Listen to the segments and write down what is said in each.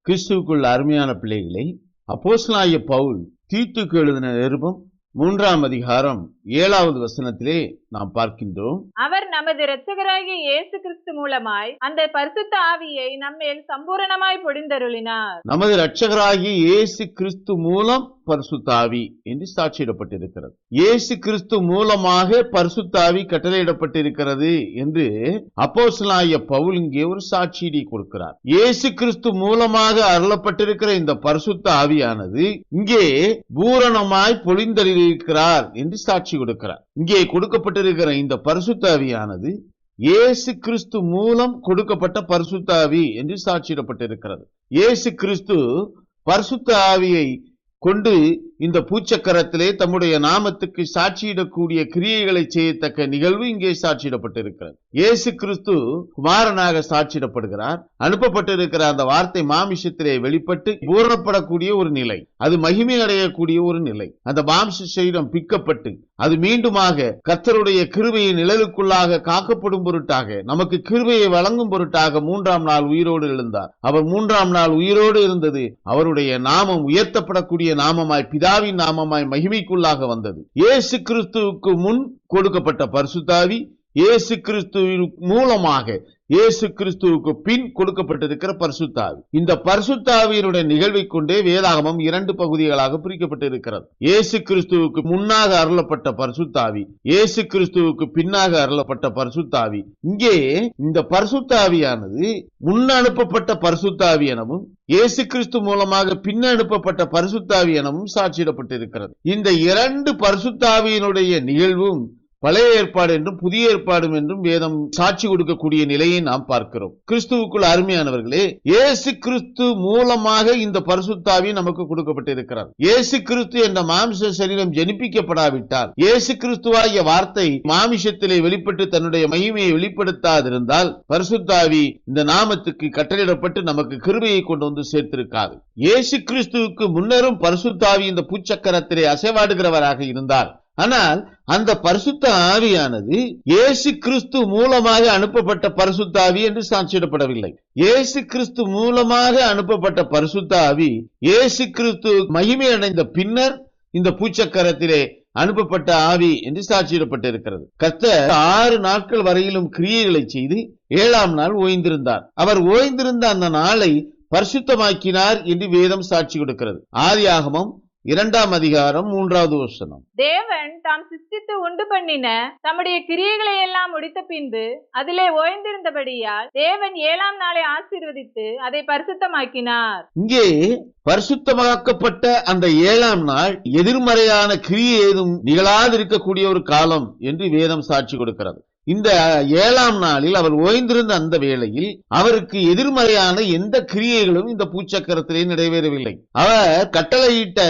கிறிஸ்துவுக்குள் அருமையான பிள்ளைகளை, அப்போஸ்தலனாகிய பவுல் தீத்துக்கு எழுதின நிருபம் 3ஆம் அதிகாரம் 7வது வசனத்திலே நாம் பார்க்கின்றோம். அவர் நமது இரட்சகராகிய இயேசு கிறிஸ்து மூலமாய் அந்த பரிசுத்த ஆவியை நம்மேல் சம்பூரணமாய் பொழிந்தருளினார். நமது இரட்சகராகிய இயேசு கிறிஸ்து மூலம் பரிசுத்த ஆவி என்று சாட்சியிடப்பட்டிருக்கிறது. இயேசு கிறிஸ்து மூலமாக பரிசுத்த ஆவி கட்டளையிடப்பட்டிருக்கிறது என்று அப்போஸ்தலனாகிய பவுல் இங்கே ஒரு சாட்சியை கொடுக்கிறார். இயேசு கிறிஸ்து மூலமாக அருளப்பட்டிருக்கிற இந்த பரிசுத்த ஆவியானது இங்கே பூரணமாய் பொழிந்தருளியிருக்கிறார் என்று சாட்சி கொடுக்கிறார். இங்கே கொடுக்கப்பட்டிருக்கிற இந்த பரிசுத்த ஆவியானது இயேசு கிறிஸ்து மூலம் கொடுக்கப்பட்ட பரிசுத்த ஆவி என்று சாட்சியிடப்பட்டிருக்கிறது. இயேசு கிறிஸ்து பரிசுத்த ஆவியை கொண்டு இந்த பூச்சக்கரத்திலே தம்முடைய நாமத்துக்கு சாட்சியிடக்கூடிய கிரியைகளை செய்யத்தக்க நிகழ்வு இங்கே சாட்சியிடப்பட்டிருக்கிறது. இயேசு கிறிஸ்து குமாரனாக சாட்சியிடப்படுகிறார். அனுப்பப்பட்டிருக்கிற அந்த வார்த்தை மாமிசத்திலே வெளிப்பட்டு பூரணப்படக்கூடிய ஒரு நிலை, அது மகிமை அடையக்கூடிய ஒரு நிலை. அந்த மாம்ச சரீரம் பிக்கப்பட்டு அது மீண்டுமாக கர்த்தருடைய கிருபையின் நிழலுக்குள்ளாக காக்கப்படும் பொருட்டாக, நமக்கு கிருபையை வழங்கும் பொருட்டாக 3ஆம் நாள் உயிரோடு எழுந்தார். அவர் 3ஆம் நாள் உயிரோடு இருந்தது அவருடைய நாமம் உயர்த்தப்படக்கூடிய நாமமாய், பிதாவின் நாமமாய் மகிமைக்குள்ளாக வந்தது. இயேசு கிறிஸ்துவுக்கு முன் கொடுக்கப்பட்ட பரிசுத்த ஆவி, இயேசு கிறிஸ்துவின் மூலமாக இயேசு கிறிஸ்துவுக்கு பின் கொடுக்கப்பட்டிருக்கிற பரிசுத்த ஆவி. இந்த பரிசுத்த ஆவியினுடைய நிகழ்வை கொண்டே வேதாகமம் 2 பகுதிகளாக பிரிக்கப்பட்டிருக்கிறது. இயேசு கிறிஸ்துவுக்கு முன்னாக அருளப்பட்ட பரிசுத்த ஆவி, இயேசு கிறிஸ்துவுக்கு பின்னாக அருளப்பட்ட பரிசுத்த ஆவி. இங்கே இந்த பரிசுத்த ஆவியானது முன் அனுப்பப்பட்ட பரிசுத்த ஆவி எனவும் இயேசு கிறிஸ்து மூலமாக பின் அனுப்பப்பட்ட பரிசுத்த ஆவி எனவும் சாட்சியிடப்பட்டிருக்கிறது. இந்த 2 பரிசுத்த ஆவியினுடைய நிகழ்வும் பழைய ஏற்பாடு என்றும் புதிய ஏற்பாடு என்றும் வேதம் சாட்சி கொடுக்கக்கூடிய நிலையை நாம் பார்க்கிறோம். கிறிஸ்துவுக்குள் அருமையானவர்களே, இயேசு கிறிஸ்து மூலமாக இந்த பரிசுத்த ஆவி நமக்கு கொடுக்கப்பட்டிருக்கிறார். இயேசு கிறிஸ்து என்ற மாமிச சரீரம் ஜனிப்பிக்கப்படாவிட்டால், இயேசு கிறிஸ்துவாகிய வார்த்தை மாமிசத்திலே வெளிப்பட்டு தன்னுடைய மகிமையை வெளிப்படுத்தாதிருந்தால், பரிசுத்த ஆவி இந்த நாமத்துக்கு கட்டளையிடப்பட்டு நமக்கு கிருபையை கொண்டு வந்து சேர்த்திருக்காது. இயேசு கிறிஸ்துவுக்கு முன்னரும் பரிசுத்த ஆவி இந்த பூச்சக்கரத்திலே அசைவாடுகிறவராக இருந்தார். ஆனால் அந்த பரிசுத்த ஆவியானது இயேசு கிறிஸ்து மூலமாக அனுப்பப்பட்ட பரிசுத்த ஆவி என்று சாட்சியிடப்படவில்லை. இயேசு கிறிஸ்து மூலமாக அனுப்பப்பட்ட பரிசுத்த ஆவி இயேசு கிறிஸ்து மகிமை அடைந்த பின்னர் இந்த பூச்சக்கரத்திலே அனுப்பப்பட்ட ஆவி என்று சாட்சியிடப்பட்டிருக்கிறது. கர்த்தர் 6 நாட்கள் வரையிலும் கிரியைகளை செய்து 7ஆம் நாள் ஓய்ந்திருந்தார். அவர் ஓய்ந்திருந்த அந்த நாளை பரிசுத்தமாக்கினார் என்று வேதம் சாட்சி கொடுக்கிறது. ஆதியாகமம் 2ஆம் அதிகாரம் 3வது வசனம். தேவன் தாம் சிருஷ்டித்து உண்டு பண்ணின தம்முடைய கிரியைகளை எல்லாம் முடித்த பின்பு அதிலே ஓய்ந்திருந்தபடியால் தேவன் 7ஆம் நாளை ஆசீர்வதித்து அதை பரிசுத்தமாக்கினார். இங்கே பரிசுத்தமாக்கப்பட்ட அந்த 7ஆம் நாள் எதிர்மறையான கிரியை ஏதும் நிகழாதிருக்கக்கூடிய ஒரு காலம் என்று வேதம் சாட்சி கொடுக்கிறது. இந்த 7ஆம் நாளில் அவர் ஓய்ந்திருந்த அந்த வேளையில் அவருக்கு எதிர்மறையான எந்த கிரியைகளும் இந்த பூச்சக்கரத்திலே நிறைவேறவில்லை. அவர் கட்டளையிட்ட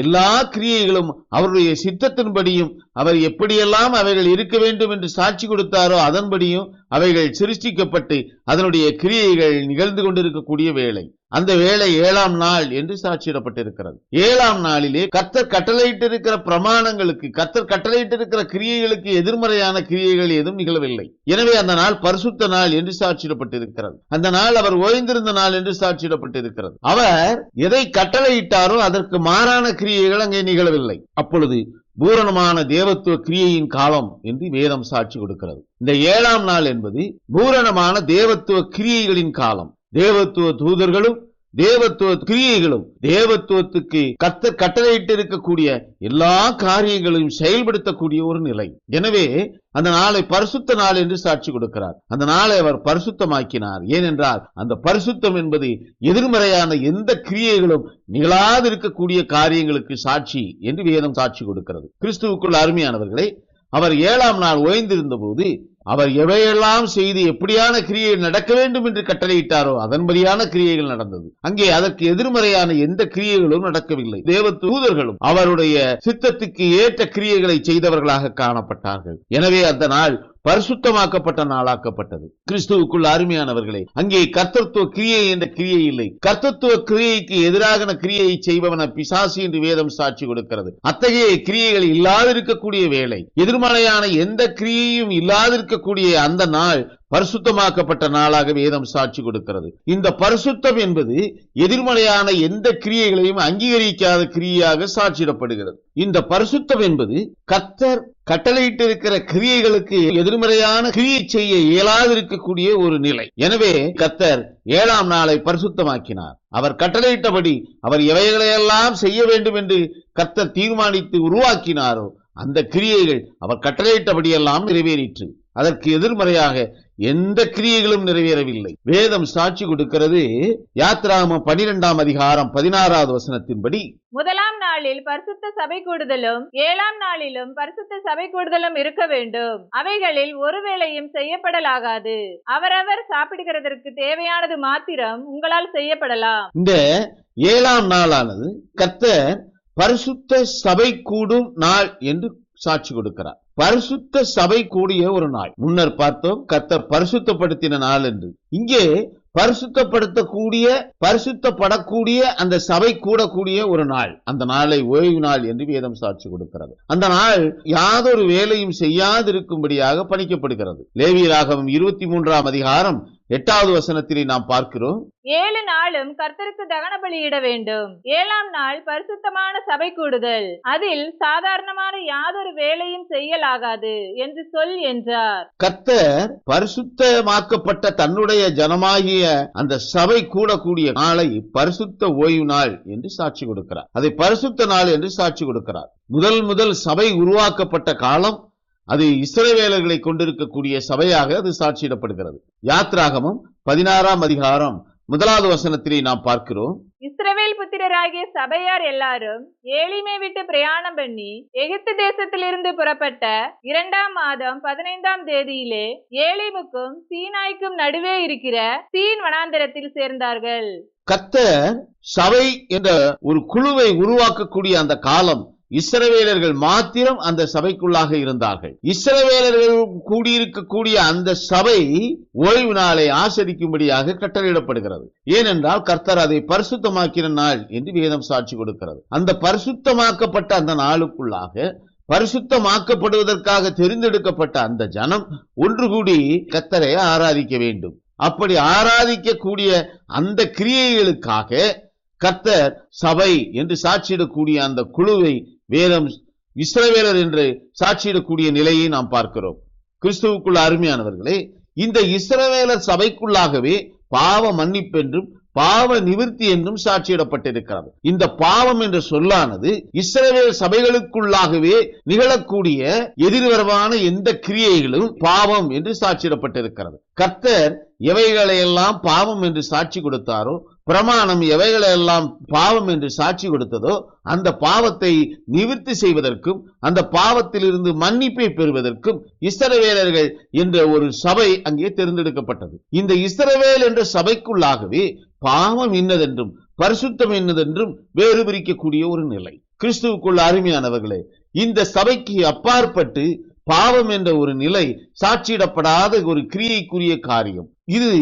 எல்லா கிரியைகளும் அவருடைய சித்தத்தின்படியும், அவர் எப்படியெல்லாம் அவைகள் இருக்க வேண்டும் என்று சாட்சி கொடுத்தாரோ அதன்படியும் அவைகள் சிருஷ்டிக்கப்பட்டு அதனுடைய கிரியைகள் நிகழ்ந்து கொண்டிருக்கக்கூடிய வேளை. அந்த வேளை 7ஆம் நாள் என்று சாட்சியிடப்பட்டிருக்கிறது. 7ஆம் நாளிலே கர்த்தர் கட்டளையிட்டிருக்கிற பிரமாணங்களுக்கு, கர்த்தர் கட்டளையிட்டிருக்கிற கிரியைகளுக்கு எதிர்மறையான கிரியைகள் எதுவும் நிகழவில்லை. எனவே அந்த நாள் பரிசுத்த நாள் என்று சாட்சியிடப்பட்டிருக்கிறது. அந்த நாள் அவர் ஓய்ந்திருந்த நாள் என்று சாட்சியிடப்பட்டிருக்கிறது. அவர் எதை கட்டளையிட்டாரோ அதற்கு மாறான கிரியைகள் அங்கே நிகழவில்லை. அப்பொழுது பூரணமான தேவத்துவ கிரியையின் காலம் என்று வேதம் சாட்சி கொடுக்கிறது. இந்த 7ஆம் நாள் என்பது பூரணமான தேவத்துவ கிரியைகளின் காலம். தேவத்துவ தூதர்களும் தேவத்துவ கிரியைகளும் தேவத்துவத்துக்கு கர்த்தர் கட்டளையிட்டு இருக்கக்கூடிய எல்லா காரியங்களையும் செயல்படுத்தக்கூடிய ஒரு நிலை. எனவே அந்த நாளை பரிசுத்த நாள் என்று சாட்சி கொடுக்கிறார். அந்த நாளை அவர் பரிசுத்தமாக்கினார். ஏனென்றால் அந்த பரிசுத்தம் என்பது எதிர்மறையான எந்த கிரியைகளும் நிகழாதிருக்கக்கூடிய காரியங்களுக்கு சாட்சி என்று வேதம் சாட்சி கொடுக்கிறது. கிறிஸ்துவுக்குள் அருமையானவர்களே, அவர் 7ஆம் நாள் ஓய்ந்திருந்த போது அவர் எவையெல்லாம் செய்து எப்படியான கிரியைகள் நடக்க வேண்டும் என்று கட்டளையிட்டாரோ அதன்படியான கிரியைகள் நடந்தது. அங்கே அதற்கு எதிர்மறையான எந்த கிரியைகளும் நடக்கவில்லை. தேவ தூதர்களும் அவருடைய சித்தத்துக்கு ஏற்ற கிரியைகளை செய்தவர்களாக காணப்பட்டார்கள். எனவே அந்த நாள் பரிசுத்தமாக்கப்பட்ட நாளாக்கப்பட்டது. கிறிஸ்துவுக்குள் அருமையானவர்களே, அங்கே கர்த்தத்துவ கிரியை என்ற கிரியை இல்லை. கர்த்தத்துவ கிரியைக்கு எதிராக கிரியையை செய்பவன பிசாசு என்று வேதம் சாட்சி கொடுக்கிறது. அத்தகைய கிரியைகள் இல்லாதிருக்கக்கூடிய வேளை, எதிர்மறையான எந்த கிரியையும் இல்லாதிருக்கக்கூடிய அந்த நாள் பரிசுத்தமாக்கப்பட்ட நாளாக வேதம் சாட்சி கொடுக்கிறது. இந்த பரிசுத்தம் என்பது எதிர்மறையான எந்த கிரியைகளையும் அங்கீகரிக்காத கிரியையாக சாட்சியிடப்படுகிறது. இந்த பரிசுத்தம் என்பது கர்த்தர் கட்டளையிட்டிருக்கிற கிரியைகளுக்கு எதிர்மறையான கிரியை செய்ய இயலாதிருக்கக்கூடிய ஒரு நிலை. எனவே கர்த்தர் 7ஆம் நாளை பரிசுத்தமாக்கினார். அவர் கட்டளையிட்டபடி அவர் எவைகளையெல்லாம் செய்ய வேண்டும் என்று கர்த்தர் தீர்மானித்து உருவாக்கினாரோ அந்த கிரியைகள் அவர் கட்டளையிட்டபடியெல்லாம் நிறைவேறிற்று. அதற்கு எதிர்மறையாக எந்த கிரியைகளும் நிறைவேறவில்லை. வேதம் சாட்சி கொடுக்கிறது. யாத்திராகமம் 12ஆம் அதிகாரம் 16வது வசனத்தின்படி, முதலாம் நாளில் பரிசுத்த சபை கூடுதலும் 7ஆம் நாளிலும் பரிசுத்த சபை கூடுதலும் இருக்க வேண்டும். அவைகளில் ஒரு வேளையும் செய்யப்படலாகாது. அவரவர் சாப்பிடுகிறதற்கு தேவையானது மாத்திரம் உங்களால் செய்யப்படலாம். இந்த 7ஆம் நாளானது கர்த்தர் பரிசுத்த சபை கூடும் நாள் என்று சாட்சி கொடுக்கிறார். பரிசுத்த சபை கூடிய ஒரு நாள். முன்னர் பார்த்தோம் கர்த்தர் பரிசுத்தப்படுத்தின நாள் என்று. இங்கே பரிசுத்தப்படுத்தக்கூடிய பரிசுத்தப்படக்கூடிய அந்த சபை கூடக்கூடிய ஒரு நாள். அந்த நாளை ஓய்வு நாள் என்று வேதம் சாட்சி கொடுக்கிறது. அந்த நாள் யாதொரு வேலையும் செய்யாதிருக்கும்படியாக பணிக்கப்படுகிறது. லேவியராகமம் 23ஆம் அதிகாரம் 8வது வசனத்திலே நாம் பார்க்கிறோம், 7 நாளும் கர்த்தருக்கு தகன பலியிட வேண்டும். 7ஆம் நாள் பரிசுத்தமான சபை கூடுதல், அதில் சாதாரணமான யாதொரு வேலையும் செய்யலாகாது என்று சொல் என்றார். கர்த்தர் பரிசுத்தமாக்கப்பட்ட தன்னுடைய ஜனமாகிய அந்த சபை கூடக்கூடிய நாளை பரிசுத்த ஓய்வு நாள் என்று சாட்சி கொடுக்கிறார். அதை பரிசுத்த நாள் என்று சாட்சி கொடுக்கிறார். முதல் சபை உருவாக்கப்பட்ட காலம் அது இஸ்ரவேலர்களை கொண்டிருக்கக்கூடிய சபையாக அது சாட்சியிடப்படுகிறது. யாத்திராகமம் 16ஆம் அதிகாரம் 1வது வசனத்திலே நாம் பார்க்கிறோம், இஸ்ரவேல் புத்திரராகிய சபையார் எல்லாரும் ஏலிமை விட்டு பிரயாணம் பண்ணி எகிப்து தேசத்திலிருந்து புறப்பட்ட 2ஆம் மாதம் 15ஆம் தேதியிலே ஏலிமுக்கும் சீனாய்க்கும் நடுவே இருக்கிற சீன் வனாந்தரத்தில் சேர்ந்தார்கள். கர்த்தர் சபை என்ற ஒரு குழுவை உருவாக்கக்கூடிய அந்த காலம் இஸ்ரவேலர்கள் மாத்திரம் அந்த சபைக்குள்ளாக இருந்தார்கள். இஸ்ரவேலர்கள் கூடியிருக்கக்கூடிய அந்த சபை ஓய்வு நாளை ஆசரிக்கும்படியாக கட்டளையிடப்படுகிறது. ஏனென்றால் கர்த்தர் அதை பரிசுத்தமாக்கின நாள் என்று வேதம் சாட்சி கொடுக்கிறது. அந்த பரிசுத்தமாக்கப்பட்ட அந்த நாளுக்குள்ளாக பரிசுத்தமாக்கப்படுவதற்காக தெரிந்தெடுக்கப்பட்ட அந்த ஜனம் ஒன்று கூடி கர்த்தரை ஆராதிக்க வேண்டும். அப்படி ஆராதிக்கக்கூடிய அந்த கிரியைகளுக்காக கர்த்தர் சபை என்று சாட்சியிடக்கூடிய அந்த குழுவை வேதம் இஸ்ரவேலர் என்று சாட்சியிடக்கூடிய நிலையை நாம் பார்க்கிறோம். கிறிஸ்துவுக்குள்ள அருமையானவர்களே, இந்த இஸ்ரவேலர் சபைக்குள்ளாகவே பாவ மன்னிப்பு என்றும் பாவ நிவிர்த்தி என்றும் சாட்சியிடப்பட்டிருக்கிறது. இந்த பாவம் என்ற சொல்லானது இஸ்ரவேல் சபைகளுக்குள்ளாகவே நிகழக்கூடிய எதிர்வரவான எந்த கிரியைகளும் பாவம் என்று சாட்சியிடப்பட்டிருக்கிறது. கர்த்தர் எவைகளையெல்லாம் பாவம் என்று சாட்சி கொடுத்தாரோ, பிரமாணம் எவைகளெல்லாம் பாவம் என்று சாட்சி கொடுத்ததோ அந்த பாவத்தை நிவிர்த்தி செய்வதற்கும் அந்த பாவத்திலிருந்து மன்னிப்பை பெறுவதற்கும் இஸ்ரவேலர்கள் என்ற ஒரு சபை அங்கே தேர்ந்தெடுக்கப்பட்டது. இந்த இஸ்ரவேல் என்ற சபைக்குள்ளாகவே பாவம் இன்னதென்றும் பரிசுத்தம் என்னதென்றும் வேறு பிரிக்கக்கூடிய ஒரு நிலை. கிறிஸ்துவுக்குள்ள அருமையானவர்களே, இந்த சபைக்கு அப்பாற்பட்டு பாவம் என்ற ஒரு நிலை சாட்சியிடப்படாத ஒரு கிரியைக்குரிய காரியம். இது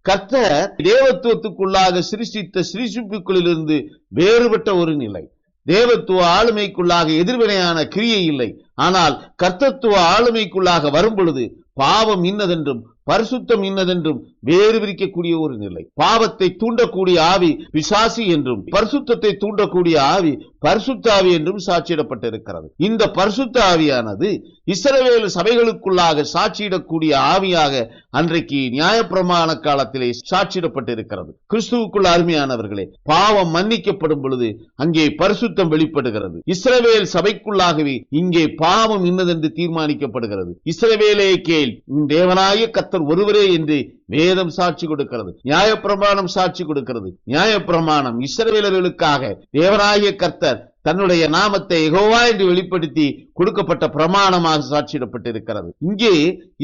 கர்த்தர் தேவத்துவத்துக்குள்ளாக சிருஷ்டித்த சிருஷ்டிப்புகளிலிருந்து வேறுபட்ட ஒரு நிலை. தேவத்துவ ஆளுமைக்குள்ளாக எதிர்வினையான கிரியை இல்லை. ஆனால் கர்த்தத்துவ ஆளுமைக்குள்ளாக வரும் பொழுது பாவம் இன்னதென்றும் பரிசுத்தம் இன்னதென்றும் வேறு பிரிக்கக்கூடிய ஒரு நிலை. பாவத்தை தூண்டக்கூடிய ஆவி பிசாசு என்றும் பரிசுத்தத்தை தூண்டக்கூடிய ஆவி பரிசுத்த ஆவி என்றும் சாட்சியிடப்பட்டிருக்கிறது. இந்த பரிசுத்த ஆவியானது இஸ்ரவேல் சபைகளுக்குள்ளாக சாட்சியிடக்கூடிய ஆவியாக அன்றைக்கு நியாயப்பிரமாண காலத்திலே சாட்சியிடப்பட்டிருக்கிறது. கிறிஸ்துவுக்குள் அருமையானவர்களே, பாவம் மன்னிக்கப்படும் பொழுது அங்கே பரிசுத்தம் வெளிப்படுகிறது. இஸ்ரவேல் சபைக்குள்ளாகவே இங்கே பாவம் இன்னதென்று தீர்மானிக்கப்படுகிறது. இஸ்ரவேலே கேள், தேவனாய கர்த்தர் ஒருவரே என்று வேதம் சாட்சி கொடுக்கிறது. நியாயப்பிரமாணம் சாட்சி கொடுக்கிறது. நியாயப்பிரமாணம் இஸ்ரவேலர்களுக்காக தேவனாகிய கர்த்தர் தன்னுடைய நாமத்தை யெகோவா என்று வெளிப்படுத்தி கொடுக்கப்பட்ட பிரமாணமாக சாட்சியிடப்பட்டிருக்கிறது. இங்கே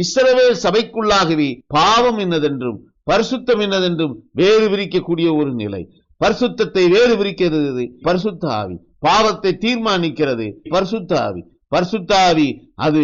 இஸ்ரவேல் சபைக்குள்ளாகவே பாவம் என்னதென்றும் பரிசுத்தம் என்னதென்றும் வேறு பிரிக்கக்கூடிய ஒரு நிலை. பரிசுத்தத்தை வேறு பிரிக்கிறது பரிசுத்த ஆவி, பாவத்தை தீர்மானிக்கிறது பரிசுத்த ஆவி. பரிசுத்த ஆவி அது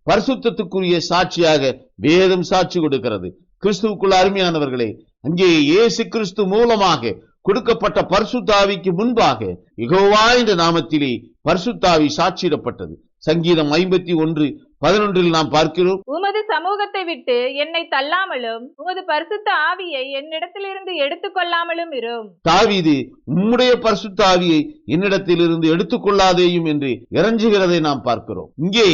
பரிசுத்தத்துக்குரிய சாட்சியாக வேதம் சாட்சி கொடுக்கிறது. கிறிஸ்துவுக்குள் அருமையானவர்களே, அங்கே இயேசு கிறிஸ்து மூலமாக கொடுக்கப்பட்ட பரிசுத்த ஆவிக்கு முன்பாக யெகோவா என்ற நாமத்திலே பரிசுத்த ஆவி சாட்சியிடப்பட்டது. சங்கீதம் 51:11 நாம் பார்க்கிறோம், உமது சமூகத்தை விட்டு என்னை தள்ளாமலும் உமது பரிசுத்த ஆவியை என்னிடத்திலிருந்து எடுத்துக்கொள்ளாமலும் இரும். தாவீது உம்முடைய பரிசுத்த ஆவியை என்னிடத்திலிருந்து எடுத்துக்கொள்ளாதேயும் என்று இறைஞ்சுகிறதை நாம் பார்க்கிறோம். இங்கே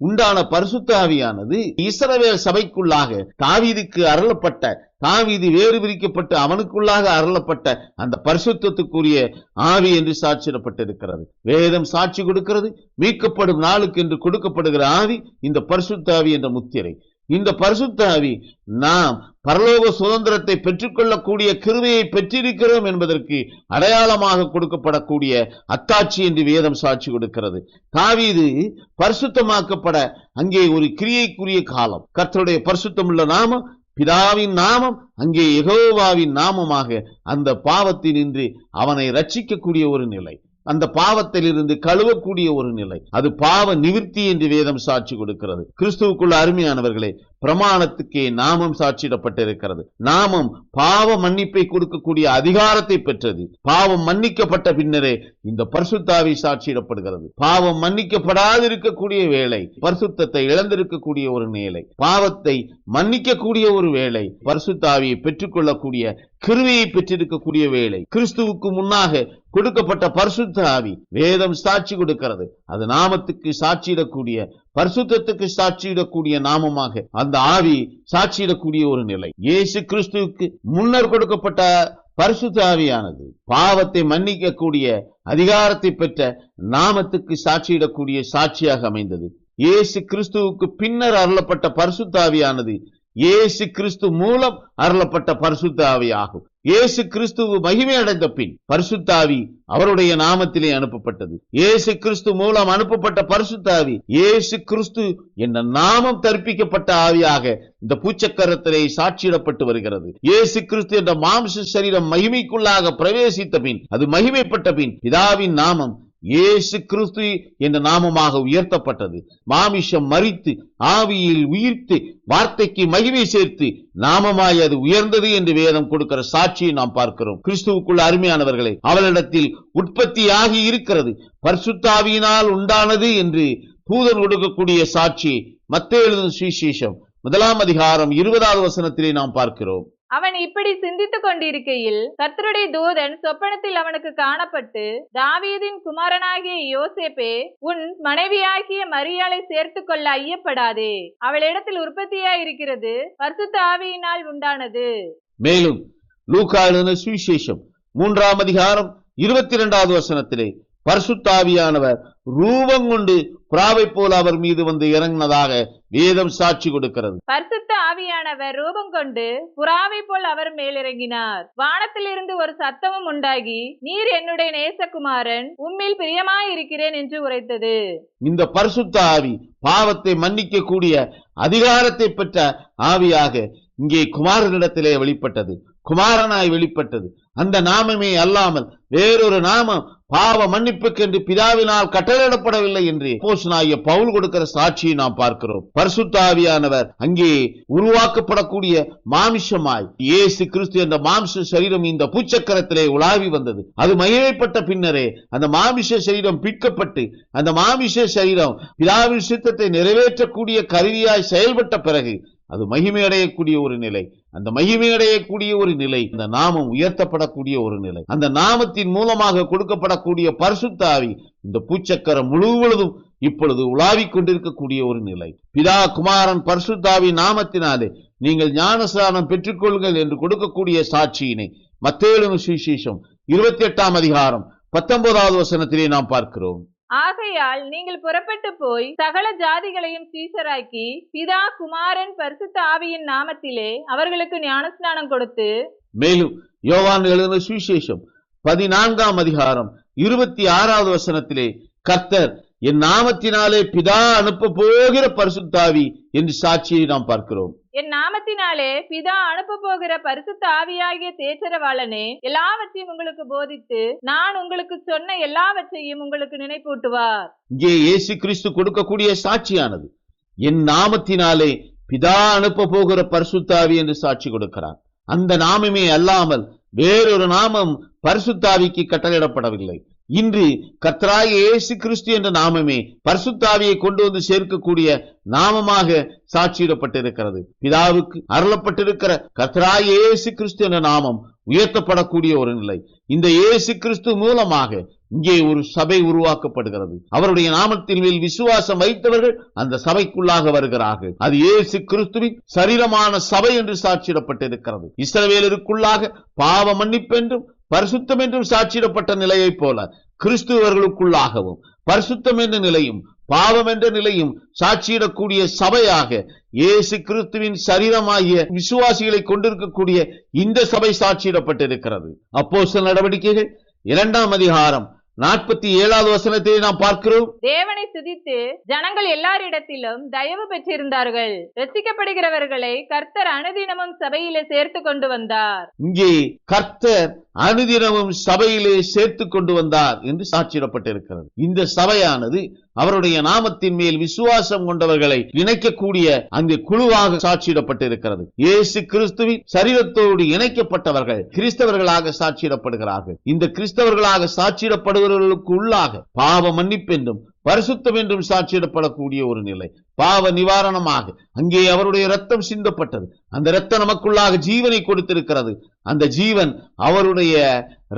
உண்டான பரிசுத்த ஆவியானது இஸ்ரவேல் சபைக்குள்ளாக தாவீதுக்கு அருளப்பட்ட, தாவீது வேறு பிரிக்கப்பட்டு அவனுக்குள்ளாக அருளப்பட்ட அந்த பரிசுத்தத்துக்குரிய ஆவி என்று சாட்சியிடப்பட்டிருக்கிறது. வேதம் சாட்சி கொடுக்கிறது. மீட்கப்படும் நாளுக்கு என்று கொடுக்கப்படுகிற ஆவி இந்த பரிசுத்த ஆவி என்ற முத்திரை. இந்த பரிசுத்த ஆவி நாம் பரலோக சுதந்திரத்தை பெற்றுக்கொள்ளக்கூடிய கிருபையை பெற்றிருக்கிறோம் என்பதற்கு அடையாளமாக கொடுக்கப்படக்கூடிய அத்தாட்சி என்று வேதம் சாட்சி கொடுக்கிறது. தாவீது பரிசுத்தமாக்கப்பட அங்கே ஒரு கிரியைக்குரிய காலம். கர்த்தருடைய பரிசுத்தமுள்ள நாமம், பிதாவின் நாமம், அங்கே யெகோவாவின் நாமமாக அந்த பாவத்தினின்று அவனை ரட்சிக்கக்கூடிய ஒரு நிலை, அந்த பாவத்திலிருந்து கழுவக்கூடிய ஒரு நிலை, அது பாவ நிவிர்த்தி என்று வேதம் சாட்சி கொடுக்கிறது. கிறிஸ்துவுக்குள்ள அருமையானவர்களே, பிரமாணத்துக்கே நாமம் சாட்சியிடப்பட்டிருக்கிறது. நாமம் பாவ மன்னிப்பை கொடுக்கக்கூடிய அதிகாரத்தை பெற்றது. பாவம் மன்னிக்கப்பட்ட பின்னரே இந்த பரிசுத்த ஆவி சாட்சியிடப்படுகிறது. பாவம் மன்னிக்கப்படாதிருக்கக்கூடிய வேளை பரிசுத்தத்தை இழந்திருக்கக்கூடிய ஒரு நிலை, பாவத்தை மன்னிக்கக்கூடிய ஒரு வேளை, பரிசுத்த ஆவியை பெற்றுக்கொள்ளக்கூடிய கிருபையை பெற்றிருக்கக்கூடிய வேளை, கிறிஸ்துவுக்கு முன்னாக கொடுக்கப்பட்ட பரிசுத்த ஆவி வேதம் சாட்சி கொடுக்கிறது. அது நாமத்துக்கு சாட்சியிடக்கூடிய, பரிசுத்தத்துக்கு சாட்சியிடக்கூடிய நாமமாக அந்த ஆவி சாட்சியிடக்கூடிய ஒரு நிலை. இயேசு கிறிஸ்துவுக்கு முன்னர் கொடுக்கப்பட்ட பரிசுத்த ஆவியானது பாவத்தை மன்னிக்கக்கூடிய அதிகாரத்தை பெற்ற நாமத்துக்கு சாட்சியிடக்கூடிய சாட்சியாக அமைந்தது. இயேசு கிறிஸ்துவுக்கு பின்னர் அருளப்பட்ட பரிசுத்த ஆவியானது இயேசு கிறிஸ்து மூலம் அருளப்பட்ட பரிசுத்த ஆவி ஆகும். இயேசு கிறிஸ்து மகிமை அடைந்த பின் பரிசுத்த ஆவி அவருடைய நாமத்திலே அனுப்பப்பட்டது. இயேசு கிறிஸ்து மூலம் அனுப்பப்பட்ட பரிசுத்த ஆவி இயேசு கிறிஸ்து என்ற நாமம் தரிப்பிக்கப்பட்ட ஆவியாக இந்த பூச்சக்கரத்திலே சாட்சியிடப்பட்டு வருகிறது. இயேசு கிறிஸ்து என்ற மாம்ச சரீரம் மகிமைக்குள்ளாக பிரவேசித்த பின், அது மகிமைப்பட்ட பின் பிதாவின் நாமம் இயேசு கிறிஸ்து என்ற நாமமாக உயர்த்தப்பட்டது. மாமிஷம் மரித்து ஆவியில் உயிர்த்து வார்த்தைக்கு மகிமை சேர்த்து நாமமாய் அது உயர்ந்தது என்று வேதம் கொடுக்கிற சாட்சியை நாம் பார்க்கிறோம். கிறிஸ்துவுக்குள்ள அருமையானவர்களே, அவளிடத்தில் உற்பத்தியாகி இருக்கிறது, பரிசுத்த ஆவியினால் உண்டானது என்று தூதன் கொடுக்கக்கூடிய சாட்சி மத்தேயு எழுதின சுவிசேஷம் 1:20 நாம் பார்க்கிறோம். அவன் இப்படி சிந்தித்துக் கொண்டிருக்கையில் கர்த்தருடைய தூதன் சொப்பனத்தில் அவனுக்கு காணப்பட்டு, தாவீதின் குமாரனாகிய யோசேப்பே, உன் மனைவியாகிய மரியாளை சேர்த்துக் கொள்ள ஐயப்படாதே, அவளிடத்தில் உற்பத்தியாயிருக்கிறது பரிசுத்த ஆவியினால் உண்டானது. மேலும் லூக்கா எழுதின சுவிசேஷம் 3:22 பரிசுத்த ஆவியானவர் ரூபம் கொண்டு புறாவை போல அவர் மீது வந்து இறங்கினதாக வேதம் சாட்சி கொடுக்கிறது. பரிசுத்த ஆவியானவர் ரூபம் கொண்டு புறாவை போல் அவர் மேல் இறங்கினார். வானத்திலிருந்து ஒரு சத்தமும் உண்டாகி, நீர் என்னுடைய நேசகுமாரன், உம்மில் பிரியமாயிருக்கிறேன் என்று உரைத்தது. இந்த பரிசுத்த ஆவி பாவத்தை மன்னிக்கக்கூடிய அதிகாரத்தை பெற்ற ஆவியாக இங்கே குமாரனிடத்திலே வெளிப்பட்டது, குமாரனாய் வெளிப்பட்டது. அந்த நாமமே அல்லாமல் வேறொரு நாமம் பாவ மன்னிப்புக்கென்று பிதாவினால் கட்டளையிடப்படவில்லை என்று அப்போஸ்தலனாகிய பவுல் கொடுக்கிற சாட்சியை நாம் பார்க்கிறோம். பரிசுத்த ஆவியானவர் அங்கே உருவாக்கப்படக்கூடிய மாமிசமாய் இயேசு கிறிஸ்து என்ற மாம்ச சரீரம் இந்த பூச்சக்கரத்திலே உலாவி வந்தது. அது மகிமைப்பட்ட பின்னரே அந்த மாமிச சரீரம் பிற்கப்பட்டு அந்த மாமிச சரீரம் பிதாவின் சித்தத்தை நிறைவேற்றக்கூடிய கருவியாய் செயல்பட்ட பிறகு அது மகிமையடையக்கூடிய ஒரு நிலை. அந்த மகிமையடையக்கூடிய ஒரு நிலை, அந்த நாமம் உயர்த்தப்படக்கூடிய ஒரு நிலை, அந்த நாமத்தின் மூலமாக கொடுக்கப்படக்கூடிய பரிசுத்த ஆவி இந்த பூச்சக்கரம் முழுவதும் இப்பொழுது உலாவிக் கொண்டிருக்கக்கூடிய ஒரு நிலை. பிதா குமாரன் பரிசுத்த ஆவி நாமத்தினாலே நீங்கள் ஞானஸ்நானம் பெற்றுக்கொள்ளுங்கள் என்று கொடுக்கக்கூடிய சாட்சியினை மத்தேயு சுவிசேஷம் 28:19 நாம் பார்க்கிறோம். ஆகையால் நீங்கள் புறப்பட்டு போய் சகல ஜாதிகளையும் சீஷராக்கி பிதா குமாரன் பரிசுத்த ஆவியின் நாமத்திலே அவர்களுக்கு ஞானஸ்நானம் கொடுத்து. மேலும் யோவான் எழுதின சுவிசேஷம் 14:26 கர்த்தர் என் நாமத்தினாலே பிதா அனுப்ப போகிற பரிசுத்த ஆவி என்று சாட்சியை நாம் பார்க்கிறோம். என் நாமத்தினாலே பிதா அனுப்ப போகிற பரிசுத்த ஆவியாகிய தேற்றரவாளனே எல்லாவற்றையும் உங்களுக்கு போதித்து நான் உங்களுக்கு சொன்ன எல்லாவற்றையும் உங்களுக்கு நினைப்பூட்டுவார். இங்கே இயேசு கிறிஸ்து கொடுக்கக்கூடிய சாட்சியானது என் நாமத்தினாலே பிதா அனுப்ப போகிற பரிசுத்தாவி என்று சாட்சி கொடுக்கிறார். அந்த நாமமே அல்லாமல் வேறொரு நாமம் பரிசுத்தாவிக்கு கட்டளையிடப்படவில்லை. இன்று கர்த்தராகிய இயேசு கிறிஸ்து என்ற நாமமே பரிசுத்தாவியை கொண்டு வந்து சேர்க்கக்கூடிய நாமமாக சாட்சியிடப்பட்டிருக்கிறது. பிதாவுக்கு அருளப்பட்டிருக்கிற கர்த்தராகிய இயேசு கிறிஸ்து என்ற நாமம் உயர்த்தப்படக்கூடிய ஒரு நிலை. இந்த இயேசு கிறிஸ்து மூலமாக இங்கே ஒரு சபை உருவாக்கப்படுகிறது. அவருடைய நாமத்தின் மேல் விசுவாசம் வைத்தவர்கள் அந்த சபைக்குள்ளாக வருகிறார்கள். அது இயேசு கிறிஸ்துவின் சரீரமான சபை என்று சாட்சியிடப்பட்டிருக்கிறது. இஸ்ரவேலருக்குள்ளாக பாவ மன்னிப்பென்றும் பரிசுத்தம் என்றும் சாட்சியிடப்பட்ட நிலையை போல கிறிஸ்துவர்களுக்குள்ளாகவும் பரிசுத்தம் என்ற நிலையும் பாவம் என்ற நிலையும் சாட்சியிடக்கூடிய சபையாக இயேசு கிறிஸ்துவின் சரீரமாகிய விசுவாசிகளை கொண்டிருக்கக்கூடிய இந்த சபை சாட்சியிடப்பட்டிருக்கிறது. அப்போஸ்தலர் நடவடிக்கைகள் 2ஆம் அதிகாரம் 47வது வசனத்தை நாம் பார்க்கிறோம். தேவனை துதித்து ஜனங்கள் எல்லாரிடத்திலும் தயவு பெற்றிருந்தார்கள். ரட்சிக்கப்படுகிறவர்களை கர்த்தர் அனுதினமும் சபையிலே சேர்த்து கொண்டு வந்தார். இங்கே கர்த்தர் அனுதினமும் சபையிலே சேர்த்து கொண்டு வந்தார் என்று சாட்சியிடப்பட்டிருக்கிறது. இந்த சபையானது அவருடைய நாமத்தின் மேல் விசுவாசம் கொண்டவர்களை இணைக்கக்கூடிய அந்த குழுவாக சாட்சியிடப்பட்டிருக்கிறது. இயேசு கிறிஸ்துவின் சரீரத்தோடு இணைக்கப்பட்டவர்கள் கிறிஸ்தவர்களாக சாட்சியிடப்படுகிறார்கள். இந்த கிறிஸ்தவர்களாக சாட்சியிடப்படுகிறவர்களுக்கு உள்ளாக பாவ மன்னிப்பென்றும் பரிசுத்தம் என்றும் சாட்சியிடப்படக்கூடிய ஒரு நிலை. பாவ நிவாரணமாக அங்கே அவருடைய ரத்தம் சிந்தப்பட்டது. அந்த ரத்தம் நமக்குள்ளாக ஜீவனை கொடுத்திருக்கிறது. அந்த ஜீவன் அவருடைய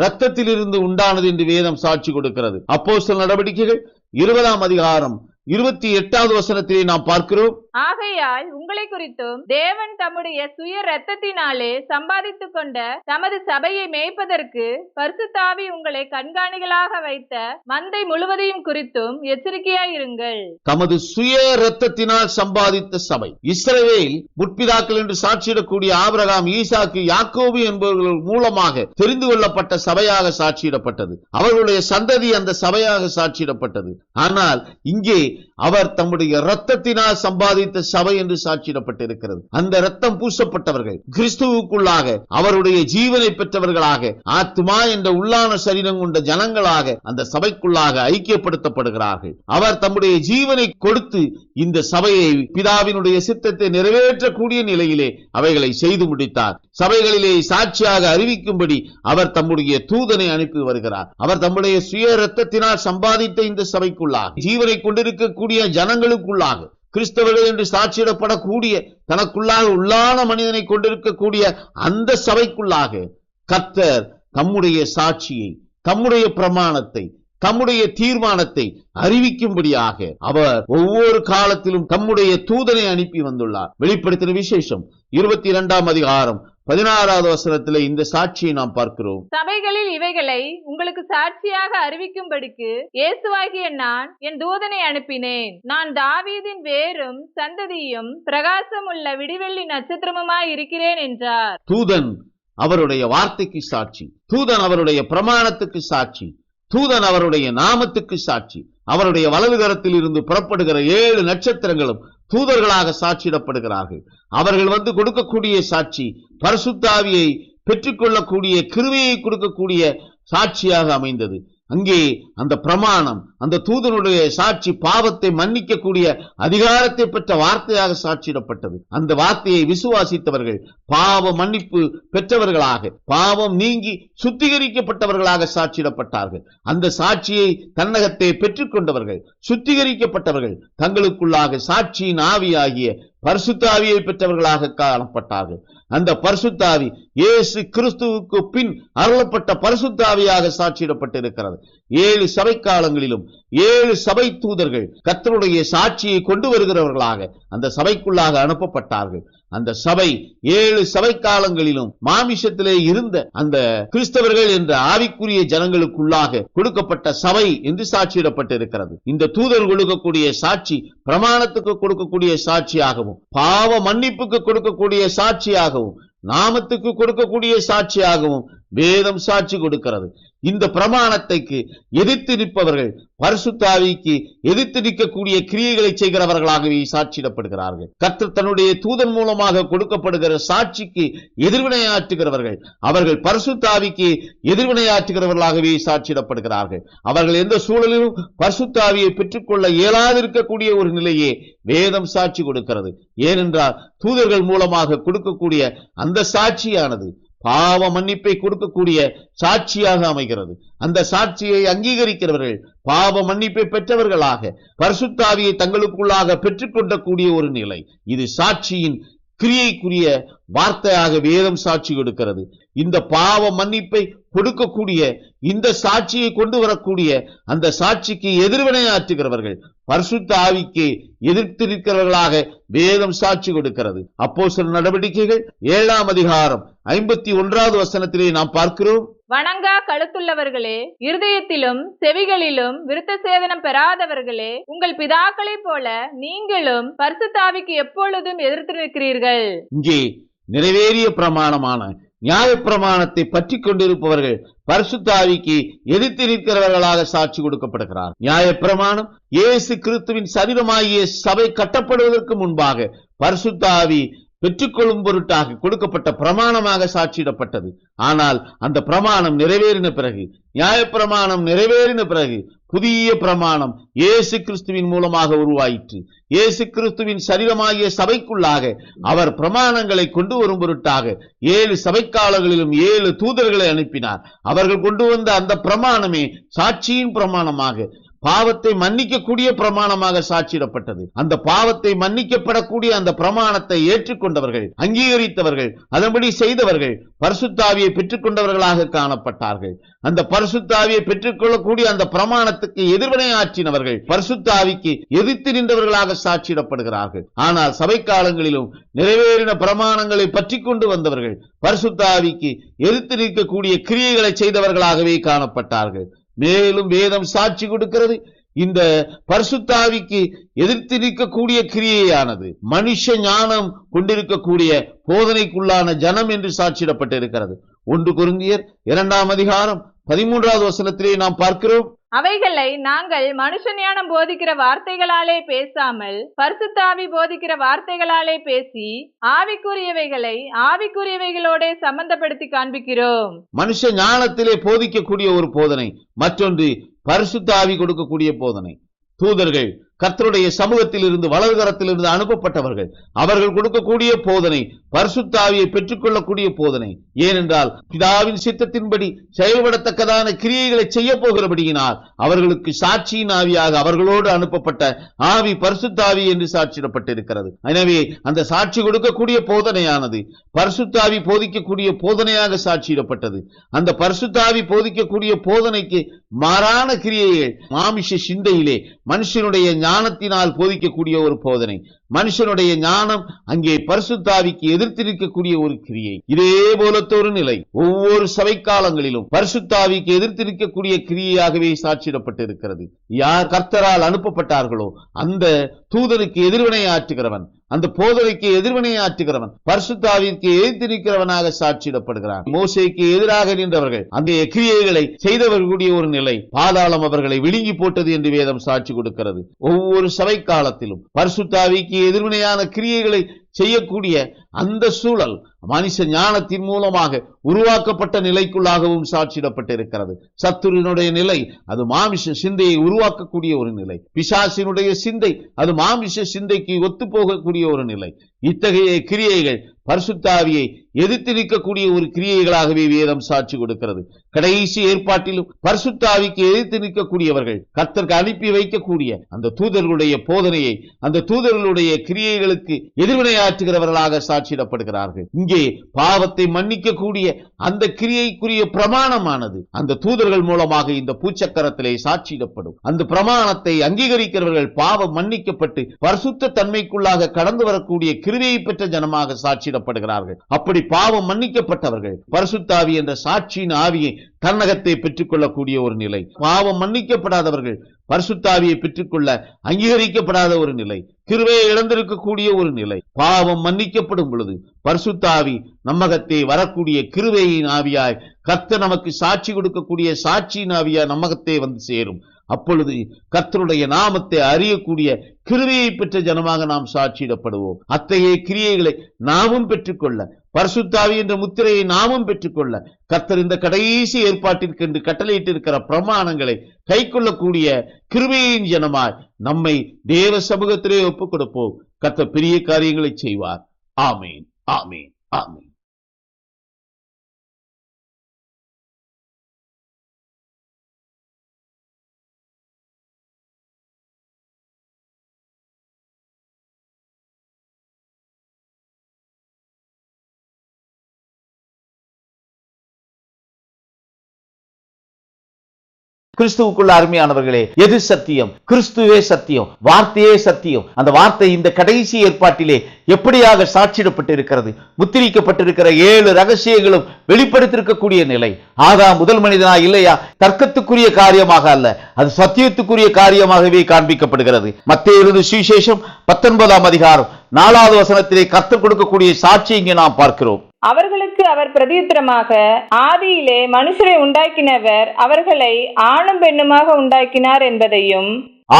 ரத்தத்திலிருந்து உண்டானது என்று வேதம் சாட்சி கொடுக்கிறது. அப்போஸ்தலர் நடவடிக்கைகள் 20ஆம் அதிகாரம் 28வது வசனத்திலே நாம் பார்க்கிறோம். ஆகையால் உங்களை குறித்தும் தேவன் தம்முடைய சுய இரத்தத்தினாலே சம்பாதித்துக் கொண்ட தமது சபையை மேய்ப்பதற்கு பரிசுத்தாவி உங்களை கண்காணிகளாக வைத்த மந்தை முழுவதையும் குறித்தும் எச்சரிக்கையாயிருங்கள். தமது சுய இரத்தத்தினால் சம்பாதித்த சபை இஸ்ரவேல் முற்பிதாக்கள் என்று சாட்சியிடக்கூடிய ஆபிரகாம், ஈசாக்கு, யாக்கோபு என்பவர்கள் மூலமாக தெரிந்து கொள்ளப்பட்ட சபையாக சாட்சியிடப்பட்டது. அவர்களுடைய சந்ததி அந்த சபையாக சாட்சியிடப்பட்டது. ஆனால் இங்கே அவர் தம்முடைய இரத்தத்தினால் சம்பாதித்த சபை என்று சாட்சியிடப்பட்டிருக்கிறது. அந்த இரத்தம் பூசப்பட்டவர்கள் கிறிஸ்துவுக்குள்ளாக அவருடைய ஜீவனை பெற்றவர்களாக ஆத்மா என்ற உள்ளான சரீரம் கொண்ட ஜனங்களாக அந்த சபைக்குள்ளாக ஐக்கியப்படுத்தப்படுகிறார்கள். அவர் தம்முடைய ஜீவனை கொடுத்து இந்த சபையை பிதாவினுடைய சித்தத்தை நிறைவேற்றக்கூடிய நிலையிலே அவைகளை செய்து முடித்தார். சபைகளிலே சாட்சியாக அறிவிக்கும்படி அவர் தம்முடைய தூதனை அனுப்பி வருகிறார். அவர் தம்முடைய சுய இரத்தத்தினால் சம்பாதித்த இந்த சபைக்குள்ளாக ஜீவனை கொண்டிருக்கக்கூடிய ஜனங்களுக்குள்ளாக கிறிஸ்தவர்கள் என்று சாட்சியிடப்படக்கூடிய தனக்குள்ளாக உள்ளான மனிதனை கொண்டிருக்கக்கூடிய அந்த சபைக்குள்ளாக கர்த்தர் தம்முடைய சாட்சியை, தம்முடைய பிரமாணத்தை, தம்முடைய தீர்மானத்தை அறிவிக்கும்படியாக அவர் ஒவ்வொரு காலத்திலும் தம்முடைய தூதனை அனுப்பி வந்துள்ளார். வெளிப்படுத்தின விசேஷம் 22ஆம் அதிகாரம் 16வது வசனத்திலே இந்த சாட்சியை நாம் பார்க்கிறோம். சபைகளில் இவைகளை உங்களுக்கு சாட்சியாக அறிவிக்கும்படிக்கு இயேசுவாகிய நான் என் தூதனை அனுப்பினேன். நான் தாவீதின் வேரும் சந்ததியும் பிரகாசம் உள்ள விடிவெள்ளி நட்சத்திரமுமாய் இருக்கிறேன் என்றார். தூதன் அவருடைய வார்த்தைக்கு சாட்சி, தூதன் அவருடைய பிரமாணத்துக்கு சாட்சி, தூதன் அவருடைய நாமத்துக்கு சாட்சி. அவருடைய வலது கரத்தில் இருந்து புறப்படுகிற 7 நட்சத்திரங்களும் தூதர்களாக சாட்சியிடப்படுகிறார்கள். அவர்கள் வந்து கொடுக்கக்கூடிய சாட்சி பரிசுத்தாவியை பெற்றுக்கொள்ளக்கூடிய கிருபையை கொடுக்கக்கூடிய சாட்சியாக அமைந்தது. அங்கே அந்த பிரமாணம், அந்த தூதனுடைய சாட்சி பாவத்தை மன்னிக்கக்கூடிய அதிகாரத்தை பெற்ற வார்த்தையாக சாட்சியிடப்பட்டது. அந்த வார்த்தையை விசுவாசித்தவர்கள் பாவ மன்னிப்பு பெற்றவர்களாக, பாவம் நீங்கி சுத்திகரிக்கப்பட்டவர்களாக சாட்சியிடப்பட்டார்கள். அந்த சாட்சியை தன்னகத்தை பெற்றுக்கொண்டவர்கள், சுத்திகரிக்கப்பட்டவர்கள், தங்களுக்குள்ளாக சாட்சியின் ஆவியாகிய பரிசுத்தாவியை பெற்றவர்களாக காணப்பட்டார்கள். அந்த பரிசுத்தாவி இயேசு கிறிஸ்துவுக்கு பின் அருளப்பட்ட பரிசுத்தாவியாக சாட்சியிடப்பட்டிருக்கிறது. 7 சபை காலங்களிலும் 7 சபை தூதர்கள் கர்த்தருடைய சாட்சியை கொண்டு வருகிறவர்களாக அந்த சபைக்குள்ளாக அனுப்பப்பட்டார்கள். அந்த சபை 7 சபை காலங்களிலும் மாமிசத்திலே இருந்த அந்த கிறிஸ்தவர்கள் என்ற ஆவிக்குரிய ஜனங்களுக்குள்ளாக கொடுக்கப்பட்ட சபை என்று சாட்சியிடப்பட்டிருக்கிறது. இந்த தூதர் கொடுக்கக்கூடிய சாட்சி பிரமாணத்துக்கு கொடுக்கக்கூடிய சாட்சியாகவும், பாவ மன்னிப்புக்கு கொடுக்கக்கூடிய சாட்சியாகவும், நாமத்துக்கு கொடுக்கக்கூடிய சாட்சியாகவும் வேதம் சாட்சி கொடுக்கிறது. இந்த பிரமாணத்தைக்கு எதிர்த்து நிற்பவர்கள் பரிசுத்த ஆவிக்கு எதிர்த்து நிற்கக்கூடிய கிரியைகளை செய்கிறவர்களாகவே சாட்சியிடப்படுகிறார்கள். கர்த்தர் தன்னுடைய தூதன் மூலமாக கொடுக்கப்படுகிற சாட்சிக்கு எதிர்வினையாற்றுகிறவர்கள் அவர்கள் பரிசுத்த ஆவிக்கு எதிர்வினையாற்றுகிறவர்களாகவே சாட்சியிடப்படுகிறார்கள். அவர்கள் எந்த சூழலிலும் பரிசுத்த ஆவியை பெற்றுக்கொள்ள இயலாதிருக்கக்கூடிய ஒரு நிலையே வேதம் சாட்சி கொடுக்கிறது. ஏனென்றால் தூதர்கள் மூலமாக கொடுக்கக்கூடிய அந்த சாட்சியானது பாவ மன்னிப்பை கொடுக்கக்கூடிய சாட்சியாக அமைகிறது. அந்த சாட்சியை அங்கீகரிக்கிறவர்கள் பாவ மன்னிப்பை பெற்றவர்களாக பரிசுத்த ஆவியை தங்களுக்குள்ளாக பெற்றுக்கொள்ளக்கூடிய ஒரு நிலை. இது சாட்சியின் கிரியைக்குரிய வார்த்தையாக வேதம் சாட்சி கொடுக்கிறது. இந்த பாவ மன்னிப்பை கொடுக்கக்கூடிய இந்த சாட்சியை கொண்டு வரக்கூடிய அந்த சாட்சிக்கு எதிர்வினையாற்றுகிறவர்கள் பரிசுத்த ஆவிக்கு எதிர்த்து நிற்கிறவர்களாக வேதம் சாட்சி கொடுக்கிறது. அப்போஸ்தலர் நடவடிக்கைகள் 7ஆம் அதிகாரம் 51வது வசனத்திலே நாம் பார்க்கிறோம், வணங்கா கழுத்துள்ளவர்களே, இருதயத்திலும் செவிகளிலும் விருத்த சேதனம் பெறாதவர்களே, உங்கள் பிதாக்களைப் போல நீங்களும் பரிசுத்த ஆவிக்கு எப்பொழுதும் எதிர்த்து நிற்கிறீர்கள். இங்கே நிறைவேறிய பிரமாணமான நியாய பிரமாணத்தை பற்றி கொண்டிருப்பவர்கள் பரிசுத்த ஆவிக்கு எதிர்த்து நிற்கிறவர்களாக சாட்சி கொடுக்கப்படுகிறார். நியாய பிரமாணம் இயேசு கிறிஸ்துவின் சரீரமாகிய சபை கட்டப்படுவதற்கு முன்பாக பரிசுத்த ஆவி பெற்றுக்கொள்ளும் பொருட்டாக கொடுக்கப்பட்ட பிரமாணமாக சாட்சியிடப்பட்டது. ஆனால் அந்த பிரமாணம் நிறைவேறின பிறகு, நியாய பிரமாணம் நிறைவேறின பிறகு புதிய பிரமாணம் இயேசு கிறிஸ்துவின் மூலமாக உருவாயிற்று. இயேசு கிறிஸ்துவின் சரீரமாகிய சபைக்குள்ளாக அவர் பிரமாணங்களை கொண்டு வரும் பொருட்டாக 7 சபைக்காலங்களிலும் 7 தூதர்களை அனுப்பினார். அவர்கள் கொண்டு வந்த அந்த பிரமாணமே சாட்சியின் பிரமாணமாக, பாவத்தை மன்னிக்கக்கூடிய பிரமாணமாக சாட்சியிடப்பட்டது. அந்த பாவத்தை மன்னிக்கப்படக்கூடிய அந்த பிரமாணத்தை ஏற்றுக்கொண்டவர்கள், அங்கீகரித்தவர்கள், அதன்படி செய்தவர்கள் பரிசுத்த ஆவியை பெற்றுக்கொண்டவர்களாக காணப்பட்டார்கள். அந்த பரிசுத்த ஆவியை பெற்றுக்கொள்ளக்கூடிய அந்த பிரமாணத்துக்கு எதிர்வினையாற்றினவர்கள் பரிசுத்த ஆவிக்கு எதிர்த்து நின்றவர்களாக சாட்சியிடப்படுகிறார்கள். ஆனால் சபை காலங்களிலும் நிறைவேறின பிரமாணங்களை பற்றி கொண்டு வந்தவர்கள் பரிசுத்த ஆவிக்கு எதிர்த்து நிற்கக்கூடிய கிரியைகளை செய்தவர்களாகவே காணப்பட்டார்கள். மேலும் வேதம் சாட்சி கொடுக்கிறது, இந்த பரிசுத்த ஆவிக்கு எதிர்த்து நிற்கக்கூடிய கிரியையானது மனுஷ ஞானம் கொண்டிருக்கக்கூடிய போதனைக்குள்ளான ஜனம் என்று சாட்சியிடப்பட்டிருக்கிறது. 1 கொரிந்தியர் 2ஆம் அதிகாரம் 13வது வசனத்திலே நாம் பார்க்கிறோம், அவைகளை நாங்கள் மனுஷ ஞானம் போதிக்கிற வார்த்தைகளாலே பேசாமல் பரிசுத்த ஆவி போதிக்கிற வார்த்தைகளாலே பேசி ஆவிக்குரியவைகளை ஆவிக்குரியவைகளோட சம்பந்தப்படுத்தி காண்பிக்கிறோம். மனுஷ ஞானத்திலே போதிக்கக்கூடிய ஒரு போதனை, மற்றொன்று பரிசுத்த ஆவி கொடுக்கக்கூடிய போதனை. தூதர்கள் கர்த்தருடைய சமூகத்தில் இருந்து வலதுகரத்திலிருந்து அனுப்பப்பட்டவர்கள், அவர்கள் கொடுக்கக்கூடிய போதனை பரிசுத்த ஆவியை பெற்றுக்கொள்ளக்கூடிய போதனை. ஏனென்றால் பிதாவின் சித்தத்தின்படி செயல்படத்தக்கதான கிரியைகளை செய்ய போகிறபடியினால் அவர்களுக்கு சாட்சியின் ஆவியாக அவர்களோடு அனுப்பப்பட்ட ஆவி பரிசுத்த ஆவி என்று சாட்சியிடப்பட்டிருக்கிறது. எனவே அந்த சாட்சி கொடுக்கக்கூடிய போதனையானது பரிசுத்த ஆவி போதிக்கக்கூடிய போதனையாக சாட்சியிடப்பட்டது. அந்த பரிசுத்த ஆவி போதிக்கக்கூடிய போதனைக்கு மாறான கிரியைகள் மாமிஷ சிந்தையிலே மனுஷனுடைய ஞானத்தினால் போதிக்கக்கூடிய ஒரு போதனை. மனுஷனுடைய ஞானம் அங்கே பரிசுத்த ஆவிக்கு எதிர்த்து நிற்கக்கூடிய ஒரு கிரியை. இதே போலத்தொரு நிலை ஒவ்வொரு சபை காலங்களிலும் பரிசுத்த ஆவிக்கு எதிர்த்து நிற்கக்கூடிய கிரியையாகவே சாட்சியிடப்பட்டிருக்கிறது. யார் கர்த்தரால் அனுப்பப்பட்டார்களோ அந்த தூதனுக்கு எதிர்வினையாற்றுகிறவன், அந்த போதனைக்கு எதிர்வினையாற்றுகிறவன் பரிசுத்த ஆவிக்கு எதிர்த்து நிற்கிறவனாக சாட்சியிடப்படுகிறான். மோசேக்கு எதிராக நின்றவர்கள் அந்த கிரியைகளை செய்தவர்களுடைய ஒரு நிலை, பாதாளம் அவர்களை விழுங்கி போட்டது என்று வேதம் சாட்சி கொடுக்கிறது. ஒவ்வொரு சபை காலத்திலும் பரிசுத்த ஆவிக்கு எதிர்வினையான கிரியைகளை செய்யக்கூடிய அந்த சூழல் மனுஷ ஞானத்தின் மூலமாக உருவாக்கப்பட்ட நிலைக்குள்ளாகவும் சாட்சியிடப்பட்டிருக்கிறது. சத்துருவினுடைய நிலை அது மாமிஷ சிந்தையை உருவாக்கக்கூடிய ஒரு நிலை. பிசாசினுடைய சிந்தை அது மாமிஷ சிந்தைக்கு ஒத்து போகக்கூடிய ஒரு நிலை. இத்தகைய கிரியைகள் பரிசுத்த ஆவியை எதிர்த்து நிற்கக்கூடிய ஒரு கிரியைகளாகவே வேதம் சாட்சி கொடுக்கிறது. கடைசி ஏற்பாட்டிலும் பரிசுத்த ஆவிக்கு எதிர்த்து நிற்கக்கூடியவர்கள் கர்த்தருக்கு அனுப்பி வைக்கக்கூடிய அந்த தூதர்களுடைய போதனையை, அந்த தூதர்களுடைய கிரியைகளுக்கு எதிர்வினையாற்றுகிறவர்களாக சாட்சியிடப்படுகிறார்கள். இங்கே பாவத்தை மன்னிக்கக்கூடிய அந்த கிரியைக்குரிய பிரமாணமானது அந்த தூதர்கள் மூலமாக இந்த பூச்சக்கரத்திலே சாட்சியிடப்படும். அந்த பிரமாணத்தை அங்கீகரிக்கிறவர்கள் பாவம் மன்னிக்கப்பட்டு பரிசுத்த தன்மைக்குள்ளாக கடந்து வரக்கூடிய கிருபையை பெற்ற ஜனமாக சாட்சியிடப்படுகிறார்கள். அப்படி பாவம் மன்னிக்கப்பட்டவர்கள் பரிசுத்த ஆவி என்ற சாட்சியின் ஆவியை தன்னகத்தை பெற்றுக் கொள்ளக்கூடிய ஒரு நிலை. பாவம் மன்னிக்கப்படாதவர்கள் பரிசுத்த ஆவியை பெற்றுக்கொள்ள அங்கீகரிக்கப்படாத ஒரு நிலை. கிருபையை இழந்திருக்கக்கூடிய ஒரு நிலை. பாவம் மன்னிக்கப்படும் பொழுது பரிசுத்த ஆவி நம்மகத்தே வரக்கூடிய கிருபையின் ஆவியாய் கர்த்தர் நமக்கு சாட்சி கொடுக்கக்கூடிய சாட்சியின் ஆவியாய் நம்மகத்தே வந்து சேரும். அப்பொழுது கர்த்தருடைய நாமத்தை அறியக்கூடிய கிருபையை பெற்ற ஜனமாக நாம் சாட்சியிடப்படுவோம். அத்தகைய கிரியைகளை நாமும் பெற்றுக்கொள்ள, பரிசுத்த ஆவி என்ற முத்திரையை நாமும் பெற்றுக்கொள்ள கர்த்தர் இந்த கடைசி ஏற்பாட்டிற்கென்று கட்டளையிட்டிருக்கிற பிரமாணங்களை கை கொள்ளக்கூடிய கிருபையின் ஜனமாய் நம்மை தேவ சமூகத்திலே ஒப்புக் கொடுப்போம். கர்த்தர் பெரிய காரியங்களை செய்வார். ஆமேன், ஆமேன், ஆமேன். கிறிஸ்துவுக்குள்ள அருமையானவர்களே, எது சத்தியம்? கிறிஸ்துவே சத்தியம், வார்த்தையே சத்தியம். அந்த வார்த்தை இந்த கடைசி ஏற்பாட்டிலே எப்படியாக சாட்சியிடப்பட்டிருக்கிறது, முத்திரிக்கப்பட்டிருக்கிற 7 ரகசியங்களும் வெளிப்படுத்திருக்கக்கூடிய நிலை. ஆதாம் முதல் மனிதனா இல்லையா? தர்க்கத்துக்குரிய காரியமாக அல்ல, அது சத்தியத்துக்குரிய காரியமாகவே காண்பிக்கப்படுகிறது. மத்தேயு எழுதின சுவிசேஷம் 19ஆம் அதிகாரம் 4வது வசனத்திலே கர்த்தர் கொடுக்கக்கூடிய சாட்சி இங்கே நாம் பார்க்கிறோம். அவர்களுக்கு அவர் பிரதியுத்தரமாக, ஆதியிலே மனுஷரை உண்டாக்கினவர் அவர்களை ஆணும் பெண்ணுமாக உண்டாக்கினார் என்பதையும்,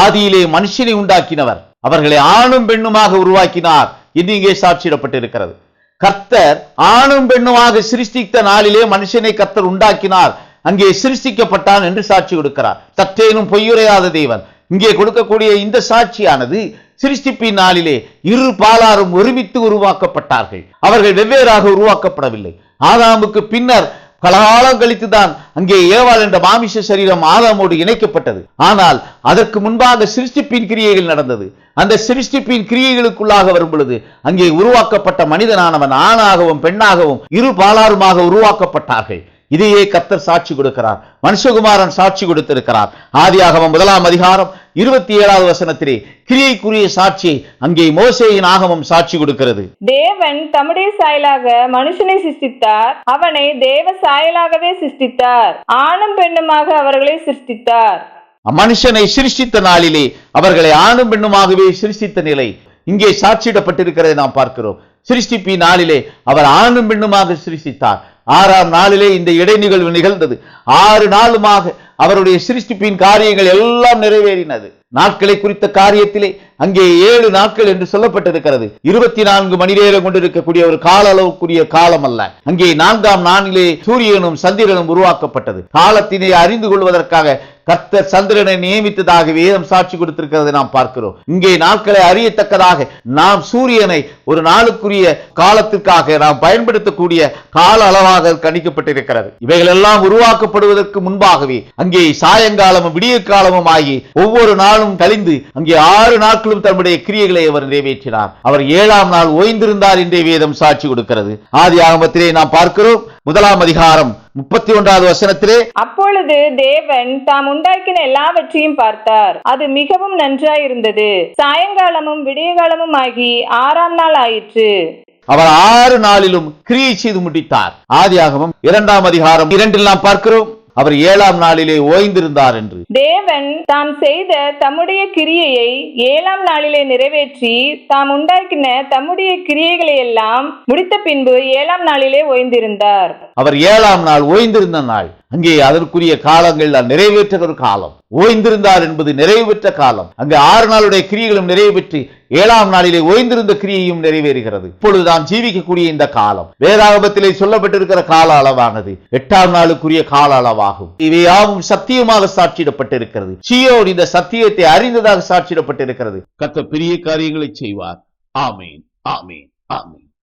ஆதியிலே மனுஷனை உண்டாக்கினவர் அவர்களை ஆணும் பெண்ணுமாக உருவாக்கினார் என்று இங்கே சாட்சியிடப்பட்டிருக்கிறது. கர்த்தர் ஆணும் பெண்ணுமாக சிருஷ்டித்த நாளிலே மனுஷனை கர்த்தர் உண்டாக்கினார், அங்கே சிருஷ்டிக்கப்பட்டான் என்று சாட்சி கொடுக்கிறார். சற்றேனும் பொய்யுரையாத தேவன் இங்கே கொடுக்கக்கூடிய இந்த சாட்சியானது சிருஷ்டிப்பின் நாளிலே 2 பாலாரும் ஒருமித்து உருவாக்கப்பட்டார்கள். அவர்கள் வெவ்வேறாக உருவாக்கப்படவில்லை. ஆதாமுக்கு பின்னர் காலம் கழித்துதான் அங்கே ஏவாள் என்ற மாமிச சரீரம் ஆதாமோடு இணைக்கப்பட்டது. ஆனால் அதற்கு முன்பாக சிருஷ்டிப்பின் கிரியைகள் நடந்தது. அந்த சிருஷ்டிப்பின் கிரியைகளுக்குள்ளாக வரும் பொழுது அங்கே உருவாக்கப்பட்ட மனிதனானவன் ஆணாகவும் பெண்ணாகவும் 2 பாலாருமாக உருவாக்கப்பட்டார்கள். இதையே கர்த்தர் சாட்சி கொடுக்கிறார். மனுஷகுமாரன் சாட்சி கொடுத்திருக்கிறார். ஆதியாகமம் 1ஆம் அதிகாரம் 27வது வசனத்திலே கிரியைக்குரிய சாட்சியை அங்கே மோசேயின் ஆகமம் சாட்சி கொடுக்கிறது. தேவன் தம்முடைய சாயலாக மனுஷனை சிருஷ்டித்தார், அவனை தேவ சாயலாகவே சிருஷ்டித்தார், ஆணும் பெண்ணுமாக அவர்களை சிருஷ்டித்தார். மனுஷனை சிருஷ்டித்த நாளிலே அவர்களை ஆணும் பெண்ணுமாகவே சிருஷ்டித்த நிலை இங்கே சாட்சியிடப்பட்டிருக்கிறதை நாம் பார்க்கிறோம். சிருஷ்டிப்பின் நாளிலே அவர் ஆணும் பெண்ணுமாக சிருஷ்டித்தார். 6ஆம் நாளிலே இந்த இடைநிகழ்வு நிகழ்ந்தது. 6 நாளுமாக அவருடைய சிருஷ்டிப்பின் காரியங்கள் எல்லாம் நிறைவேறினது. நாட்களை குறித்த காரியத்திலே அங்கே 7 நாட்கள் என்று சொல்லப்பட்டிருக்கிறது. 24 மணி நேரம் கொண்டிருக்கக்கூடிய ஒரு கால அளவுக்குரிய காலம் அல்ல. அங்கே 4ஆம் நாளிலே சூரியனும் சந்திரனும் உருவாக்கப்பட்டது. காலத்தினை அறிந்து கொள்வதற்காக கர்த்தர் சந்திரனை நியமித்ததாக வேதம் சாட்சி கொடுத்திருக்கிறது நாம் பார்க்கிறோம். இங்கே நாட்களை அறியத்தக்கதாக நாம் சூரியனை ஒரு நாளுக்குரிய காலத்திற்காக நாம் பயன்படுத்தக்கூடிய கால அளவாக கணிக்கப்பட்டிருக்கிறது. இவைகள் எல்லாம் உருவாக்கப்படுவதற்கு முன்பாகவே அங்கே சாயங்காலமும் விடிய காலமும் ஆகி ஒவ்வொரு நாளும் கழிந்து அங்கே 6 நாட்களும் தன்னுடைய கிரியைகளை அவர் நிறைவேற்றினார். அவர் 7ஆம் நாள் ஓய்ந்திருந்தார் என்றே வேதம் சாட்சி கொடுக்கிறது. ஆதியாகமத்திலே நாம் பார்க்கிறோம் 1ஆம் அதிகாரம் 31வது வசனத்திலே, அப்பொழுது தேவன் தாம் உண்டாக்கின எல்லாவற்றையும் பார்த்தார், அது மிகவும் நன்றாயிருந்தது. சாயங்காலமும் விடியகாலமும் ஆகி 6ஆம் நாள் ஆயிற்று. அவர் 6 நாளிலும் கிரியை செய்து முடித்தார். ஆதியாகமம் 2ஆம் அதிகாரம் 2இல் நாம் பார்க்கிறோம் அவர் 7ஆம் நாளிலே ஓய்ந்திருந்தார் என்று. தேவன் தாம் செய்த தம்முடைய கிரியையை 7ஆம் நாளிலே நிறைவேற்றி தாம் உண்டாக்கின தம்முடைய கிரியைகளை எல்லாம் முடித்த பின்பு 7ஆம் நாளிலே ஓய்ந்திருந்தார். அவர் 7ஆம் நாள் ஓய்ந்திருந்த நாள். அங்கே அதற்குரிய காலங்கள் நிறைவேற்ற ஒரு காலம். ஓய்ந்திருந்தார் என்பது நிறைவு பெற்ற காலம். அங்கே 6 நாளுடைய கிரியைகளும் நிறைவு பெற்று 7ஆம் நாளிலே ஓய்ந்திருந்த கிரியையும் நிறைவேறுகிறது. இப்பொழுது நாம் ஜீவிக்கக்கூடிய இந்த காலம் வேதாகமத்திலே சொல்லப்பட்டிருக்கிற கால அளவானது 8ஆம் நாளுக்குரிய கால அளவாகும். இவையாவும் சத்தியமாக சாட்சியிடப்பட்டிருக்கிறது. சீயோன் இந்த சத்தியத்தை அறிந்ததாக சாட்சியிடப்பட்டிருக்கிறது. கர்த்தர் பெரிய காரியங்களை செய்வார். ஆமேன், ஆமேன், ஆமேன்.